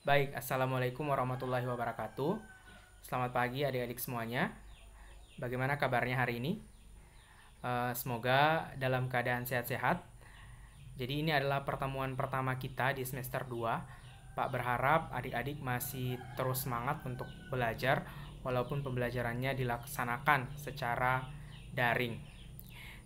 Baik, Assalamualaikum warahmatullahi wabarakatuh. Selamat pagi adik-adik semuanya. Bagaimana kabarnya hari ini? Semoga dalam keadaan sehat-sehat. Jadi ini adalah pertemuan pertama kita di semester 2. Pak berharap adik-adik masih terus semangat untuk belajar walaupun pembelajarannya dilaksanakan secara daring.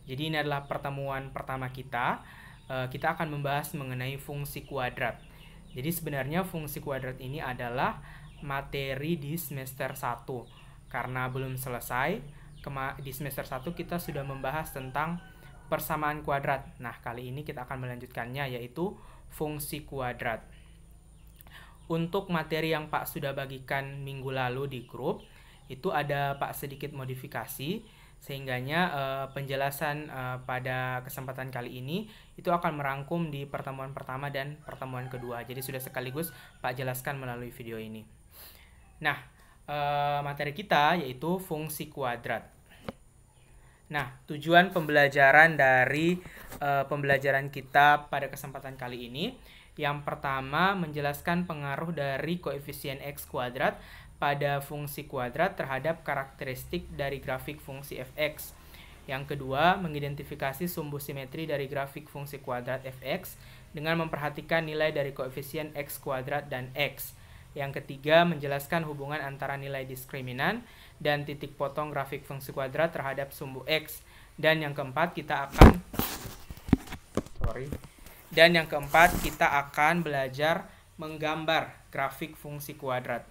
Jadi ini adalah pertemuan pertama kita. Kita akan membahas mengenai fungsi kuadrat. Jadi sebenarnya fungsi kuadrat ini adalah materi di semester 1. Karena belum selesai, di semester 1 kita sudah membahas tentang persamaan kuadrat. Nah, kali ini kita akan melanjutkannya, yaitu fungsi kuadrat. Untuk materi yang Pak sudah bagikan minggu lalu di grup, itu ada Pak sedikit modifikasi, sehingganya penjelasan pada kesempatan kali ini itu akan merangkum di pertemuan pertama dan pertemuan kedua. Jadi sudah sekaligus Pak jelaskan melalui video ini. Nah, materi kita yaitu fungsi kuadrat. Nah, tujuan pembelajaran dari pembelajaran kita pada kesempatan kali ini, yang pertama menjelaskan pengaruh dari koefisien x kuadrat pada fungsi kuadrat terhadap karakteristik dari grafik fungsi fx. Yang kedua, mengidentifikasi sumbu simetri dari grafik fungsi kuadrat fx dengan memperhatikan nilai dari koefisien x kuadrat dan x. Yang ketiga, menjelaskan hubungan antara nilai diskriminan dan titik potong grafik fungsi kuadrat terhadap sumbu x. Dan yang keempat, kita akan belajar menggambar grafik fungsi kuadrat.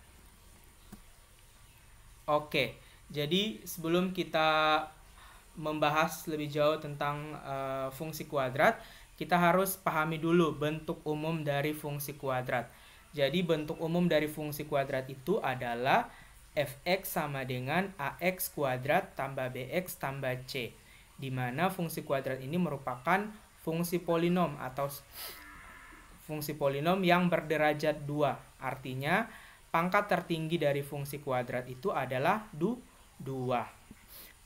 Oke, jadi sebelum kita membahas lebih jauh tentang fungsi kuadrat, kita harus pahami dulu bentuk umum dari fungsi kuadrat. Jadi bentuk umum dari fungsi kuadrat itu adalah fx sama dengan ax kuadrat tambah bx tambah c, di mana fungsi kuadrat ini merupakan fungsi polinom atau fungsi polinom yang berderajat 2. Artinya pangkat tertinggi dari fungsi kuadrat itu adalah 2.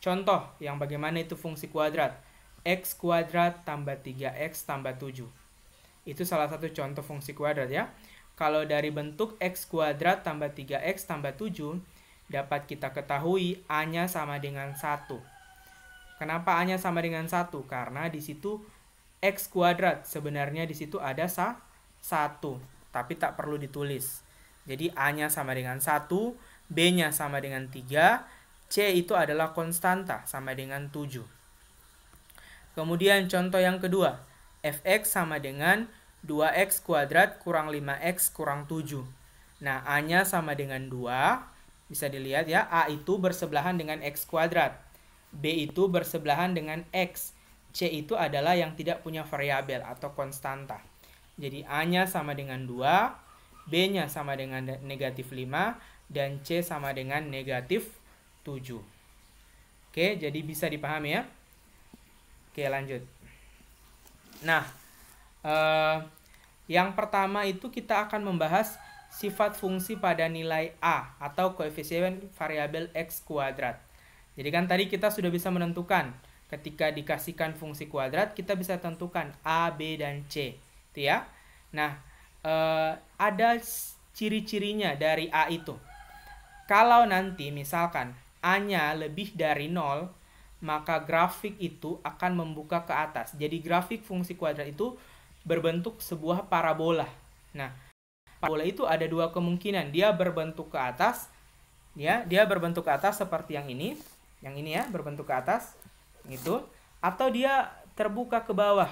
Contoh yang bagaimana itu fungsi kuadrat. X kuadrat tambah 3x tambah 7. Itu salah satu contoh fungsi kuadrat ya. Kalau dari bentuk x kuadrat tambah 3x tambah 7, dapat kita ketahui A-nya sama dengan 1. Kenapa A-nya sama dengan 1? Karena di situ x kuadrat, sebenarnya di situ ada 1, tapi tak perlu ditulis. Jadi A-nya sama dengan 1, B-nya sama dengan 3, C itu adalah konstanta sama dengan 7. Kemudian contoh yang kedua, fx sama dengan 2x kuadrat kurang 5x kurang 7. Nah, A-nya sama dengan 2. Bisa dilihat ya, A itu bersebelahan dengan x kuadrat. B itu bersebelahan dengan x. C itu adalah yang tidak punya variabel atau konstanta. Jadi A-nya sama dengan 2, B-nya sama dengan negatif 5, dan C sama dengan negatif 7. Oke, jadi bisa dipahami ya. Oke, lanjut. Nah, yang pertama itu kita akan membahas sifat fungsi pada nilai A atau koefisien variabel x kuadrat. Jadi kan tadi kita sudah bisa menentukan ketika dikasihkan fungsi kuadrat kita bisa tentukan A, B, dan C. Itu ya. Nah, ada ciri-cirinya dari A itu. Kalau nanti misalkan A-nya lebih dari 0, maka grafik itu akan membuka ke atas. Jadi grafik fungsi kuadrat itu berbentuk sebuah parabola. Nah, parabola itu ada dua kemungkinan. Dia berbentuk ke atas, ya, dia berbentuk ke atas seperti yang ini ya, berbentuk ke atas, gitu. Atau dia terbuka ke bawah.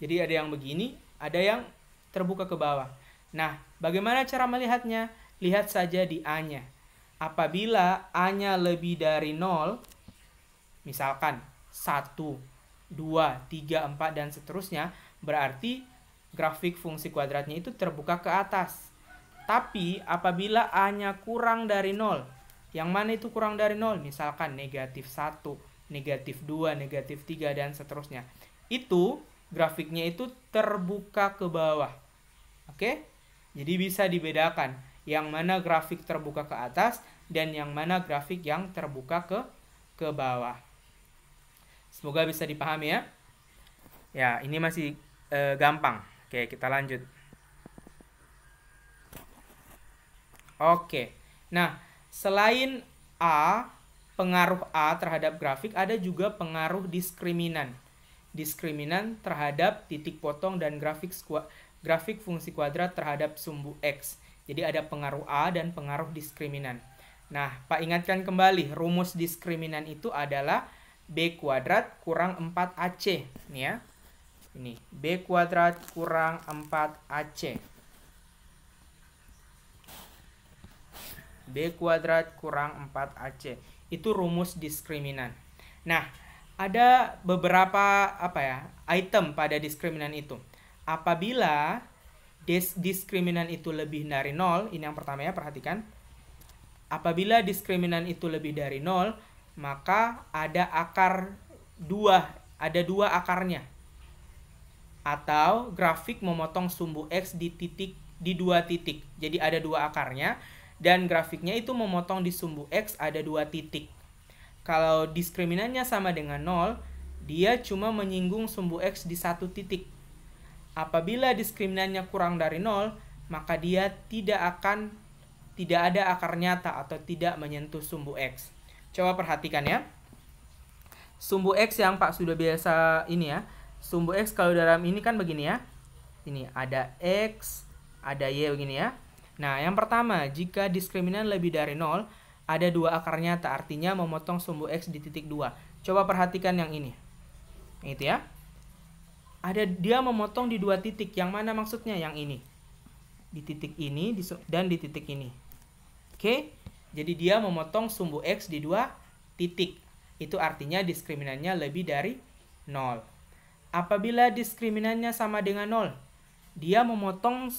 Jadi ada yang begini, ada yang terbuka ke bawah. Nah, bagaimana cara melihatnya? Lihat saja di A-nya. Apabila A-nya lebih dari 0, misalkan 1, 2, 3, 4, dan seterusnya, berarti grafik fungsi kuadratnya itu terbuka ke atas. Tapi apabila A-nya kurang dari 0, yang mana itu kurang dari 0? Misalkan negatif 1, negatif 2, negatif 3, dan seterusnya. Itu grafiknya itu terbuka ke bawah. Oke? Jadi bisa dibedakan yang mana grafik terbuka ke atas dan yang mana grafik yang terbuka ke bawah. Semoga bisa dipahami ya. Ya, ini masih gampang. Oke, kita lanjut. Oke. Nah, selain A, pengaruh A terhadap grafik, ada juga pengaruh diskriminan. Diskriminan terhadap titik potong dan grafik fungsi kuadrat terhadap sumbu X. Jadi ada pengaruh A dan pengaruh diskriminan. Nah, Pak ingatkan kembali, rumus diskriminan itu adalah B kuadrat kurang 4AC. Nih ya. Ini, B kuadrat kurang 4AC. B kuadrat kurang 4AC. Itu rumus diskriminan. Nah, ada beberapa item pada diskriminan itu. Apabila diskriminan itu lebih dari 0, ini yang pertama ya, perhatikan. Apabila diskriminan itu lebih dari 0, maka ada akar 2, ada 2 akarnya. Atau grafik memotong sumbu X di 2 titik. Jadi ada 2 akarnya. Dan grafiknya itu memotong di sumbu X ada 2 titik. Kalau diskriminannya sama dengan 0, dia cuma menyinggung sumbu X di 1 titik. Apabila diskriminannya kurang dari 0, maka dia tidak ada akar nyata atau tidak menyentuh sumbu X. Coba perhatikan ya. Sumbu X yang Pak sudah biasa ini ya. Sumbu X kalau dalam ini kan begini ya. Ini ada X, ada Y begini ya. Nah, yang pertama, jika diskriminan lebih dari 0, ada 2 akar nyata, artinya memotong sumbu X di titik 2. Coba perhatikan yang ini. Itu ya. Dia memotong di 2 titik. Yang mana maksudnya? Yang ini. Di titik ini dan di titik ini. Oke? Jadi dia memotong sumbu X di 2 titik. Itu artinya diskriminannya lebih dari 0. Apabila diskriminannya sama dengan 0, dia memotong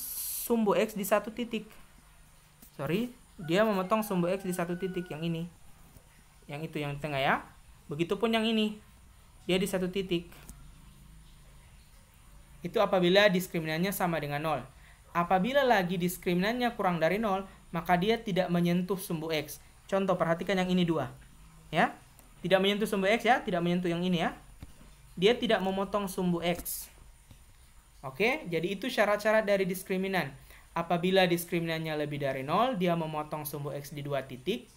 sumbu X di 1 titik. Dia memotong sumbu X di 1 titik, yang ini. Yang itu yang di tengah ya. Begitupun yang ini. Dia di 1 titik. Itu apabila diskriminannya sama dengan 0. Apabila lagi diskriminannya kurang dari 0, maka dia tidak menyentuh sumbu X. Contoh, perhatikan yang ini 2. Ya. Tidak menyentuh sumbu X ya, tidak menyentuh yang ini ya. Dia tidak memotong sumbu X. Oke, jadi itu syarat-syarat dari diskriminan. Apabila diskriminannya lebih dari 0, dia memotong sumbu X di 2 titik.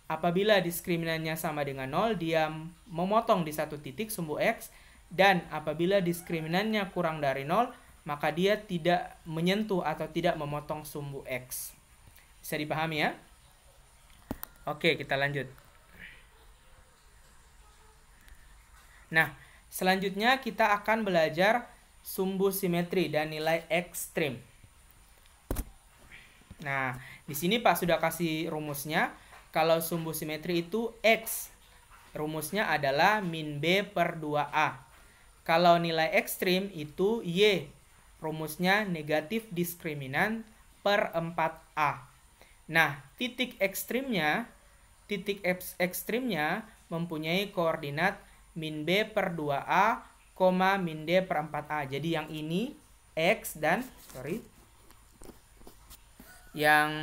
Apabila diskriminannya sama dengan 0, dia memotong di 1 titik sumbu X. Dan apabila diskriminannya kurang dari 0, maka dia tidak menyentuh atau tidak memotong sumbu X. Bisa dipahami ya? Oke, kita lanjut. Nah, selanjutnya kita akan belajar sumbu simetri dan nilai ekstrim. Nah, di sini Pak sudah kasih rumusnya. Kalau sumbu simetri itu X, rumusnya adalah min B per 2A. Kalau nilai ekstrim itu Y, rumusnya negatif diskriminan per 4A. Nah, titik ekstrimnya mempunyai koordinat min B per 2A, min D per 4A. Jadi yang ini X dan yang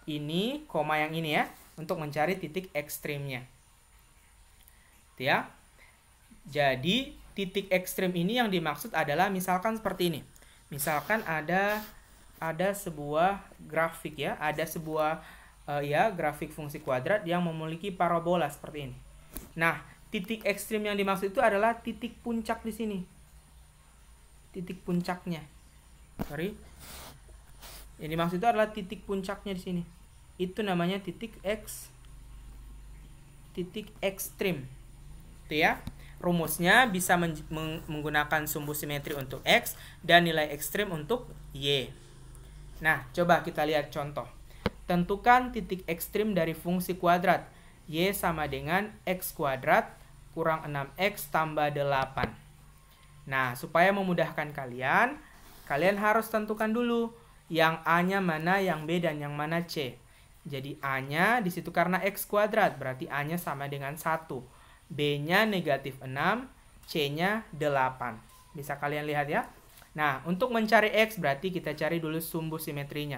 ini, yang ini ya, untuk mencari titik ekstrimnya. Itu ya. Jadi titik ekstrim ini yang dimaksud adalah misalkan seperti ini. Misalkan ada sebuah grafik ya, ada sebuah grafik fungsi kuadrat yang memiliki parabola seperti ini. Nah, titik ekstrim yang dimaksud itu adalah titik puncak di sini. Titik puncaknya. Yang dimaksud itu adalah titik puncaknya di sini. Itu namanya titik ekstrim. Itu ya. Rumusnya bisa menggunakan sumbu simetri untuk X dan nilai ekstrim untuk Y. Nah, coba kita lihat contoh. Tentukan titik ekstrim dari fungsi kuadrat. Y sama dengan X kuadrat kurang 6X tambah 8. Nah, supaya memudahkan kalian harus tentukan dulu yang A-nya mana, yang B, dan yang mana C. Jadi A-nya di situ karena X kuadrat, berarti A-nya sama dengan 1. B-nya negatif 6, C-nya 8. Bisa kalian lihat ya. Nah, untuk mencari X berarti kita cari dulu sumbu simetrinya.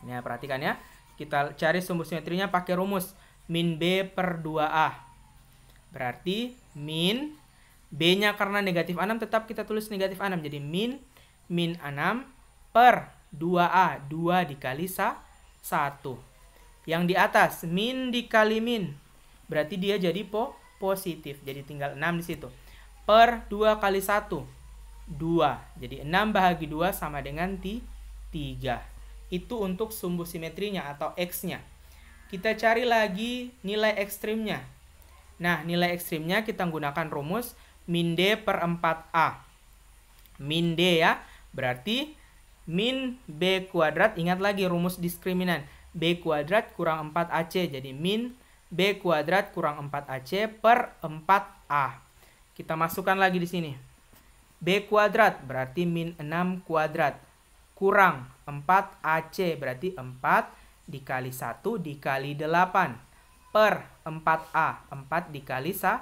Nah, perhatikan ya. Kita cari sumbu simetrinya pakai rumus min B per 2A. Berarti min B-nya karena negatif 6 tetap kita tulis negatif 6. Jadi min 6 per 2A. 2 dikali 1. Yang di atas, min dikali min. Berarti dia jadi positif. Jadi tinggal 6 di situ. Per 2 kali 1, 2. Jadi 6 bahagi 2 sama dengan 3. Itu untuk sumbu simetrinya atau X-nya. Kita cari lagi nilai ekstrimnya. Nah, nilai ekstrimnya kita gunakan rumus min D per 4A. Min D ya, berarti min B kuadrat, ingat lagi rumus diskriminan. B kuadrat kurang 4AC, jadi min B kuadrat kurang 4AC per 4A. Kita masukkan lagi di sini. B kuadrat berarti min 6 kuadrat. Kurang 4AC berarti 4 dikali 1 dikali 8 per 4A. 4 dikali 1.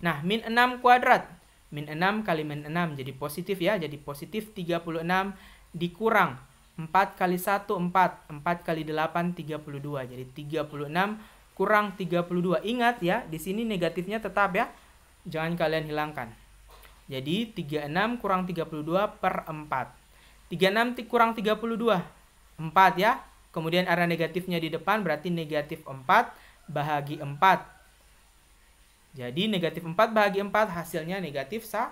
Nah, min 6 kuadrat. Min 6 kali min 6 jadi positif ya. Jadi positif 36 dikurang 4 kali 1, 4. 4 kali 8, 32. Jadi 36 kurang 32. Ingat ya, di sini negatifnya tetap ya. Jangan kalian hilangkan. Jadi 36 kurang 32 per 4. 36 kurang 32. 4 ya. Kemudian ada negatifnya di depan berarti negatif 4 bahagi 4. Jadi negatif 4 bahagi 4 hasilnya negatif 1.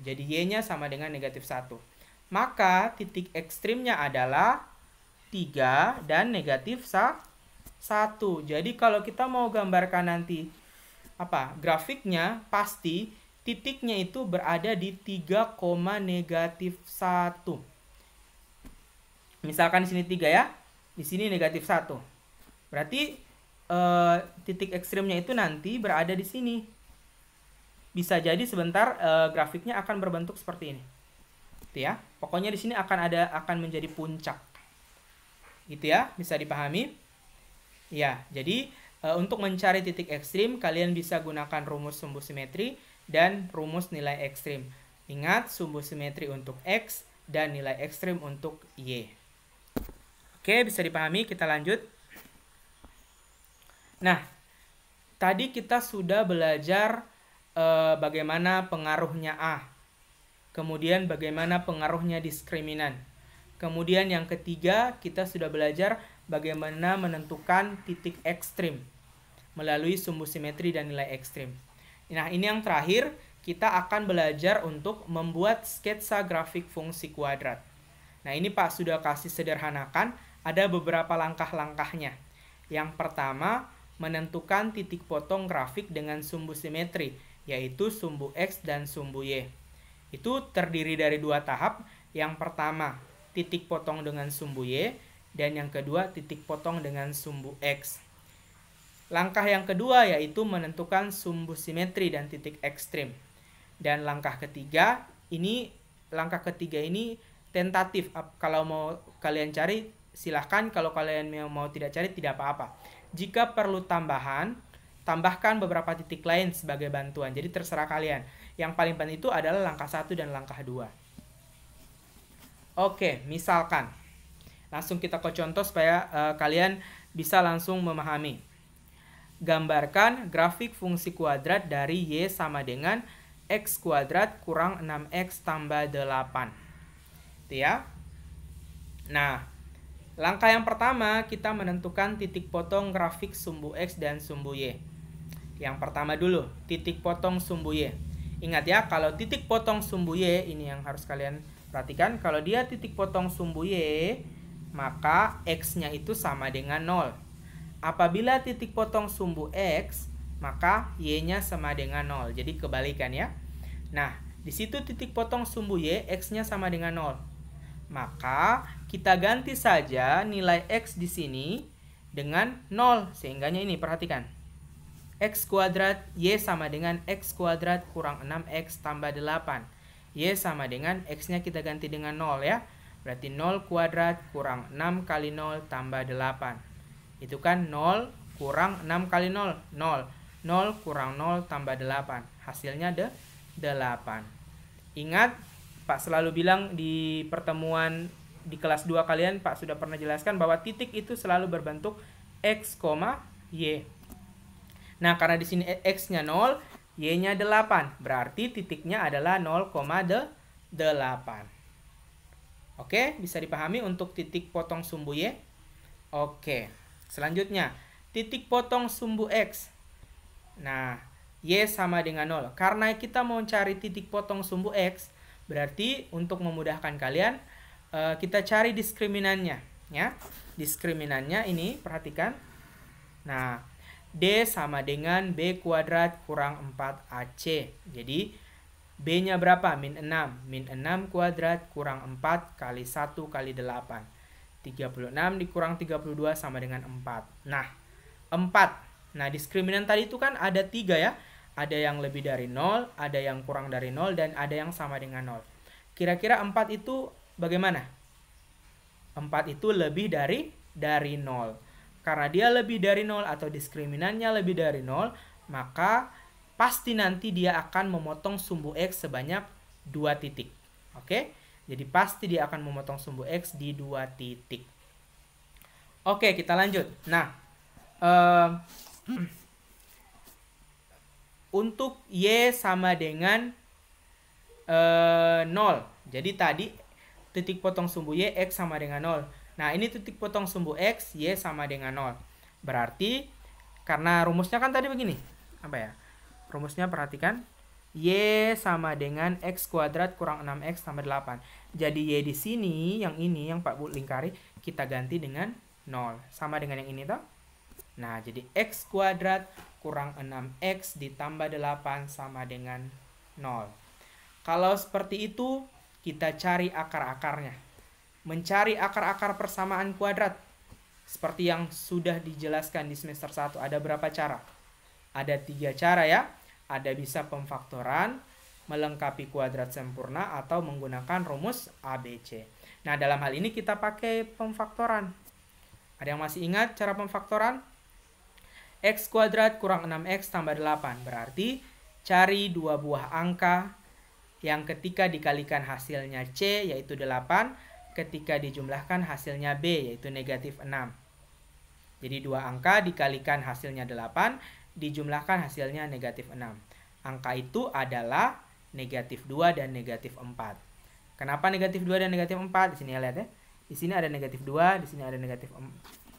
Jadi Y-nya sama dengan negatif 1. Maka titik ekstrimnya adalah 3 dan negatif 1. Jadi kalau kita mau gambarkan nanti grafiknya, pasti titiknya itu berada di 3, negatif 1. Misalkan di sini 3 ya, di sini negatif 1. Berarti titik ekstrimnya itu nanti berada di sini. Bisa jadi sebentar grafiknya akan berbentuk seperti ini. Gitu ya. Pokoknya di sini akan menjadi puncak. Gitu ya, bisa dipahami? Ya, jadi untuk mencari titik ekstrim kalian bisa gunakan rumus sumbu simetri dan rumus nilai ekstrim. Ingat, sumbu simetri untuk X dan nilai ekstrim untuk Y. Oke, bisa dipahami? Kita lanjut. Nah, tadi kita sudah belajar bagaimana pengaruhnya A. Kemudian bagaimana pengaruhnya diskriminan. Kemudian yang ketiga, kita sudah belajar bagaimana menentukan titik ekstrim melalui sumbu simetri dan nilai ekstrim. Nah, ini yang terakhir, kita akan belajar untuk membuat sketsa grafik fungsi kuadrat. Nah, ini Pak sudah kasih sederhanakan, ada beberapa langkah-langkahnya. Yang pertama, menentukan titik potong grafik dengan sumbu simetri, yaitu sumbu X dan sumbu Y. Itu terdiri dari 2 tahap. Yang pertama, titik potong dengan sumbu Y, dan yang kedua, titik potong dengan sumbu X. Langkah yang kedua yaitu menentukan sumbu simetri dan titik ekstrim. Dan langkah ketiga ini tentatif. Kalau mau kalian cari silahkan, kalau kalian mau tidak cari tidak apa-apa. Jika perlu tambahkan beberapa titik lain sebagai bantuan. Jadi terserah kalian. Yang paling penting itu adalah langkah 1 dan langkah 2. Oke, misalkan. Langsung kita ke contoh supaya kalian bisa langsung memahami. Gambarkan grafik fungsi kuadrat dari Y sama dengan X kuadrat kurang 6X tambah 8. Itu ya. Nah, langkah yang pertama kita menentukan titik potong grafik sumbu X dan sumbu Y. Yang pertama dulu, titik potong sumbu Y. Ingat ya, kalau titik potong sumbu Y, ini yang harus kalian perhatikan. Kalau dia titik potong sumbu Y, maka X-nya itu sama dengan 0. Apabila titik potong sumbu X, maka Y-nya sama dengan 0. Jadi kebalikan ya. Nah, di situ titik potong sumbu Y, X-nya sama dengan 0. Maka kita ganti saja nilai X di sini dengan 0. Sehingganya ini, perhatikan. X kuadrat Y sama dengan X kuadrat kurang 6X tambah 8. Y sama dengan X-nya kita ganti dengan 0 ya. Berarti 0 kuadrat kurang 6 kali 0 tambah 8. Itu kan 0 kurang 6 kali 0. 0. 0 kurang 0 tambah 8. Hasilnya 8. Ingat, Pak selalu bilang di pertemuan di kelas 2 kalian, Pak sudah pernah jelaskan bahwa titik itu selalu berbentuk X, Y. Nah, karena di sini X-nya 0, Y-nya 8. Berarti titiknya adalah 0,8. Oke, bisa dipahami untuk titik potong sumbu Y? Oke, selanjutnya titik potong sumbu X. Nah, Y sama dengan 0. Karena kita mau cari titik potong sumbu X, berarti untuk memudahkan kalian, kita cari diskriminannya. Ya, diskriminannya ini, perhatikan. Nah, D sama dengan B kuadrat kurang 4AC. Jadi, B-nya berapa? Min 6. Min 6 kuadrat kurang 4 kali 1 kali 8. 36 dikurang 32 sama dengan 4. Nah, 4. Nah, diskriminan tadi itu kan ada 3 ya. Ada yang lebih dari 0, ada yang kurang dari 0, dan ada yang sama dengan 0. Kira-kira 4 itu bagaimana? 4 itu lebih dari 0. Karena dia lebih dari 0 atau diskriminannya lebih dari 0, maka pasti nanti dia akan memotong sumbu X sebanyak 2 titik. Oke? Jadi pasti dia akan memotong sumbu X di 2 titik. Oke, kita lanjut. Nah, untuk Y sama dengan 0. Jadi tadi titik potong sumbu Y, X sama dengan 0. Nah, ini titik potong sumbu X, Y sama dengan 0. Berarti, karena rumusnya kan tadi begini. Apa ya? Rumusnya perhatikan. Y sama dengan X kuadrat kurang 6X tambah 8. Jadi Y di sini, yang ini, yang Pak Bu lingkari, kita ganti dengan 0. Sama dengan yang ini toh. Nah, jadi X kuadrat kurang 6X ditambah 8 sama dengan 0. Kalau seperti itu, kita cari akar-akarnya. Mencari akar-akar persamaan kuadrat. Seperti yang sudah dijelaskan di semester 1. Ada berapa cara? Ada 3 cara ya. Ada bisa pemfaktoran, melengkapi kuadrat sempurna, atau menggunakan rumus ABC. Nah, dalam hal ini kita pakai pemfaktoran. Ada yang masih ingat cara pemfaktoran? X kuadrat kurang 6X tambah 8. Berarti cari 2 buah angka yang ketika dikalikan hasilnya C yaitu 8, ketika dijumlahkan hasilnya B yaitu negatif 6. Jadi 2 angka dikalikan hasilnya 8, dijumlahkan hasilnya negatif 6. Angka itu adalah negatif 2 dan negatif 4. Kenapa negatif 2 dan negatif 4? Di sini ya, lihat ya. Di sini ada negatif 2, di sini ada negatif 4.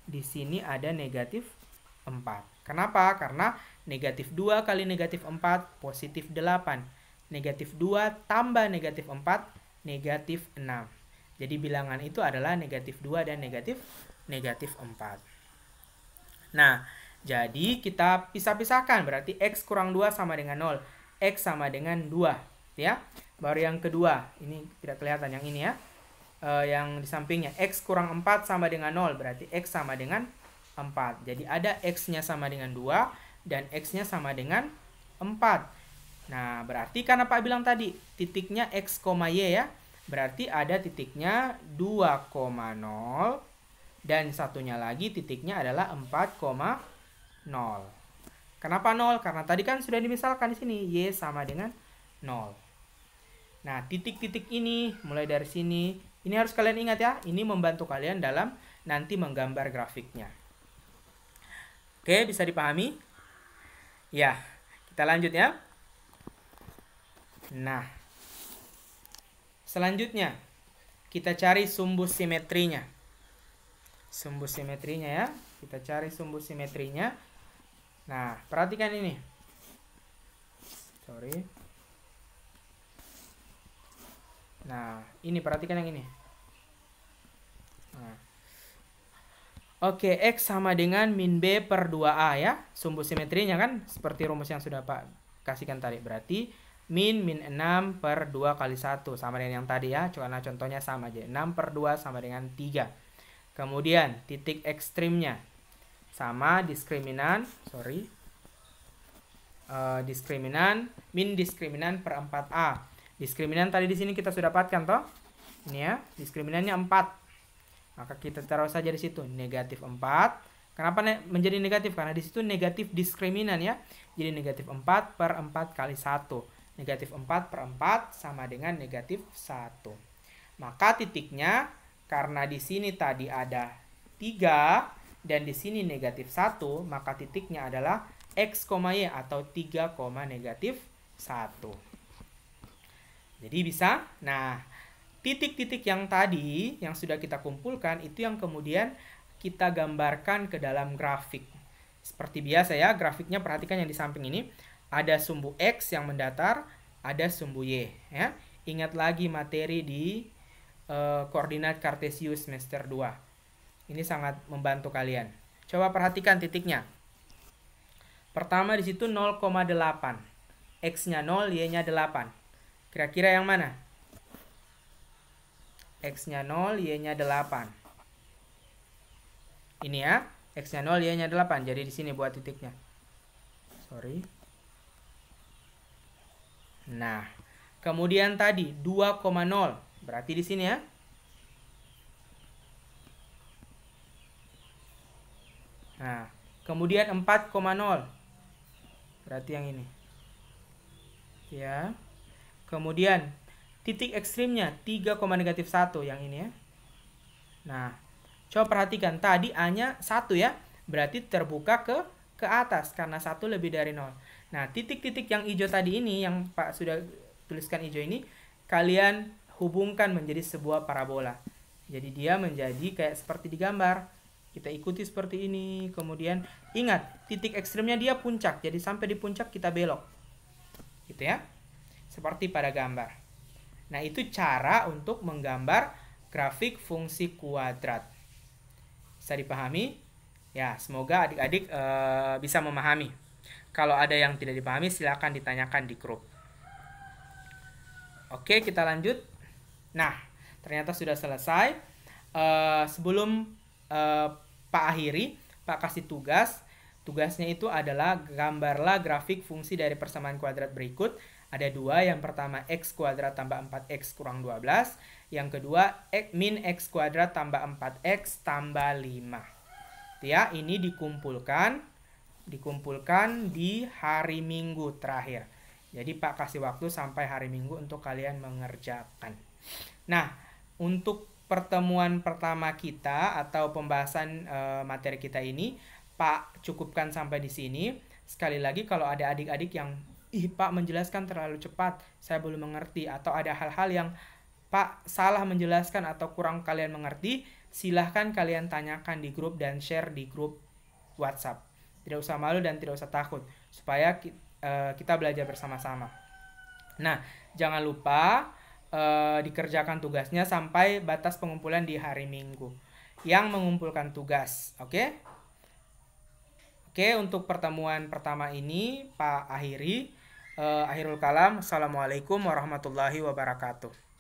Di sini ada negatif 4. Kenapa? Karena negatif 2 kali negatif 4 positif 8. Negatif 2 tambah negatif 4 negatif 6. Jadi bilangan itu adalah negatif 2 dan negatif 4. Nah, jadi kita pisah-pisahkan. Berarti X kurang 2 sama dengan 0. X sama dengan 2. Ya. Baru yang kedua. Ini tidak kelihatan yang ini ya. Yang di sampingnya. X kurang 4 sama dengan 0. Berarti X sama dengan 4. Jadi ada X-nya sama dengan 2. Dan X-nya sama dengan 4. Nah, berarti karena Pak bilang tadi. Titiknya X, Y ya. Berarti ada titiknya 2,0. Dan satunya lagi titiknya adalah 4,0. Kenapa 0? Karena tadi kan sudah dimisalkan di sini Y sama dengan 0. Nah, titik-titik ini mulai dari sini, ini harus kalian ingat ya, ini membantu kalian dalam nanti menggambar grafiknya. Oke, bisa dipahami? Ya, kita lanjut ya. Nah, selanjutnya kita cari sumbu simetrinya. Sumbu simetrinya ya. Kita cari sumbu simetrinya. Nah, perhatikan ini. Sorry. Nah, ini perhatikan yang ini. Nah. Oke, X sama dengan min B per 2A ya. Sumbu simetrinya kan seperti rumus yang sudah Pak kasihkan tadi. Berarti min 6 per 2 kali 1. Sama dengan yang tadi ya. Karena contohnya sama aja. 6 per 2 sama dengan 3. Kemudian titik ekstrimnya sama diskriminan, min diskriminan per 4A. Diskriminan tadi di sini kita sudah dapatkan toh. Ini ya, diskriminan-nya 4. Maka kita taruh saja di situ negatif 4. Kenapa menjadi negatif? Karena di situ negatif diskriminan ya. Jadi negatif 4 per 4 kali 1. Negatif 4 per 4 sama dengan negatif 1. Maka titiknya, karena di sini tadi ada 3 dan di sini negatif 1, maka titiknya adalah X, Y atau 3, negatif 1. Jadi bisa. Nah, titik-titik yang tadi yang sudah kita kumpulkan itu yang kemudian kita gambarkan ke dalam grafik. Seperti biasa ya, grafiknya perhatikan yang di samping ini. Ada sumbu X yang mendatar, ada sumbu Y. Ya. Ingat lagi materi di koordinat Kartesius semester 2. Ini sangat membantu kalian. Coba perhatikan titiknya. Pertama di situ 0,8. X-nya 0, Y-nya 8. Kira-kira yang mana? X-nya 0, Y-nya 8. Ini ya, X-nya 0, Y-nya 8. Jadi di sini buat titiknya. Sorry. Nah, kemudian tadi 2,0. Berarti di sini ya. Nah, kemudian 4,0. Berarti yang ini. Ya. Kemudian titik ekstrimnya 3,-1 yang ini ya. Nah, coba perhatikan tadi A-nya 1 ya. Berarti terbuka ke atas karena 1 lebih dari 0. Nah, titik-titik yang hijau tadi ini yang Pak sudah tuliskan hijau ini kalian hubungkan menjadi sebuah parabola. Jadi dia menjadi kayak seperti di gambar. Kita ikuti seperti ini. Kemudian ingat, titik ekstrimnya dia puncak. Jadi sampai di puncak kita belok. Gitu ya. Seperti pada gambar. Nah, itu cara untuk menggambar grafik fungsi kuadrat. Bisa dipahami? Ya, semoga adik-adik bisa memahami. Kalau ada yang tidak dipahami, silakan ditanyakan di grup. Oke, kita lanjut. Nah, ternyata sudah selesai. Sebelum Pak akhiri, Pak kasih tugas. Tugasnya itu adalah gambarlah grafik fungsi dari persamaan kuadrat berikut. Ada 2, yang pertama x kuadrat tambah 4x kurang 12. Yang kedua min x kuadrat tambah 4x tambah 5. Ya, ini dikumpulkan di hari Minggu terakhir. Jadi Pak kasih waktu sampai hari Minggu untuk kalian mengerjakan. Nah, untuk pertemuan pertama kita atau pembahasan materi kita ini, Pak cukupkan sampai di sini. Sekali lagi kalau ada adik-adik yang Pak menjelaskan terlalu cepat, saya belum mengerti, atau ada hal-hal yang Pak salah menjelaskan atau kurang kalian mengerti, silahkan kalian tanyakan di grup dan share di grup WhatsApp. Tidak usah malu dan tidak usah takut, supaya kita belajar bersama-sama. Nah, jangan lupa dikerjakan tugasnya sampai batas pengumpulan di hari Minggu. Yang mengumpulkan tugas, oke? Oke, untuk pertemuan pertama ini Pak akhiri. Akhirul kalam. Assalamualaikum warahmatullahi wabarakatuh.